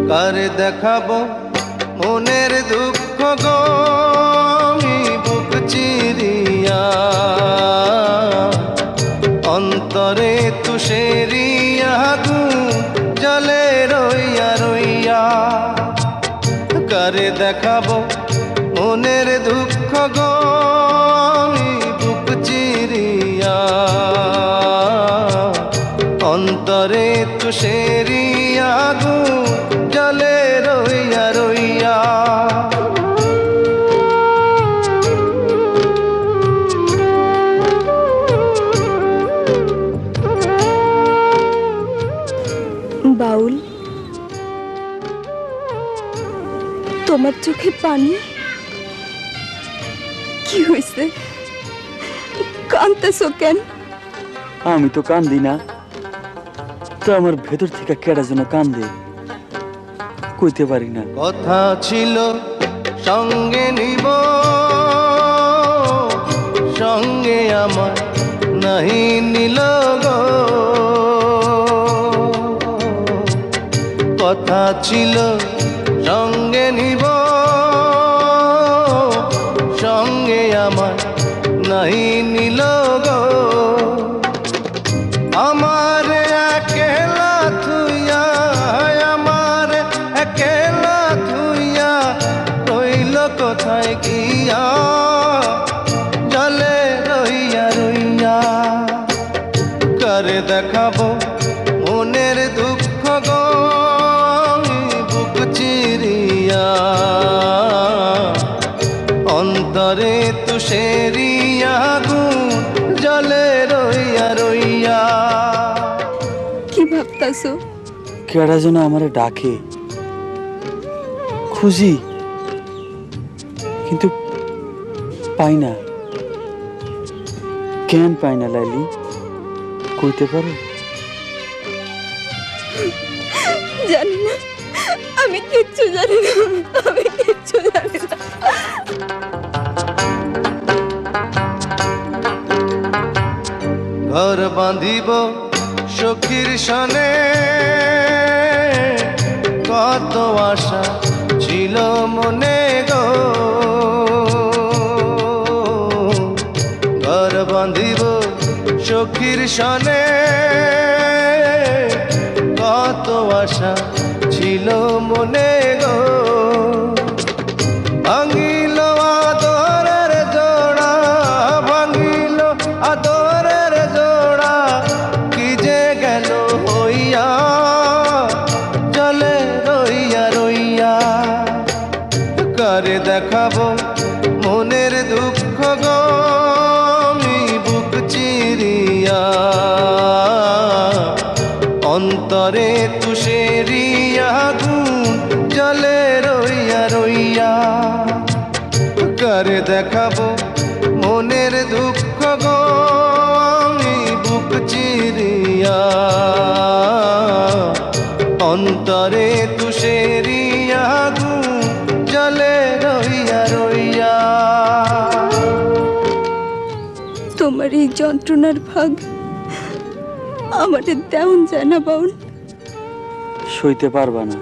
কারে দেখাবো মনের দুঃখ গো আমি বুক চিরিয়া, অন্তরে তুষেরিয়া আগুন জলে রইয়া রইয়া। কারে দেখাবো মনের দুঃখ গো আমি বুক চিরিয়া, অন্তরে তুষেরিয়া আগুন জলে রইয়া রইয়া। বাউল, তোমার চোখে পানি? কি হয়েছে, কাঁদতেছো কেন? আমি তো কান্দি না, তো আমার ভেতর থেকে কেডা যেন কান্দে, কইতে পারি না। কথা ছিল সঙ্গে নিব, সঙ্গে আমার নাহি নিল গো। কথা ছিল সঙ্গে নিব, সঙ্গে আমার নাহি নিল গো। আমার একেলা থুইয়া, আমার একেলা থুইয়া রইল কোথায় গিয়া, জলে রইয়া রইয়া। কারে দেখাবো মনের দুঃখ গো আমি বুক চিরিয়া, অন্তরে তুষেরিয়া আগুন জলে রইয়া রইয়া। কি ভাবতাছো? কেডা যেন আমারে ডাকে, খুঁজি কিন্তু পাই না। কেন পাই না লাইলি, কইতে পারো? জানি না, আমি কিচ্ছু জানি না, আমি কিচ্ছু জানি না। ঘর বাঁধিব সখীর সনে, কত আশা ছিল মনে গো। ঘর বাঁধিব সখীর সনে, কত আশা ছিল মনে গো। ভাঙিল আদরের জোড়া, ভাঙিল আদরের জোড়া, কি যে গেল হইয়া, জলে রইয়া রইয়া। কারে দেখাবো মনের দুঃখ গো আমি বুক চিরিয়া, অন্তরে তুষেরিয়া আগুন জলে রইয়া রইয়া। কারে দেখাবো মনের দুঃখ গো আমি বুক চিরিয়া, অন্তরে তুষেরিয়া আগুন জলে রইয়া রইয়া। তোমার এই যন্ত্রণার ভাগ আমাদের দেওন যায় না বাউল। সইতে পারবা না।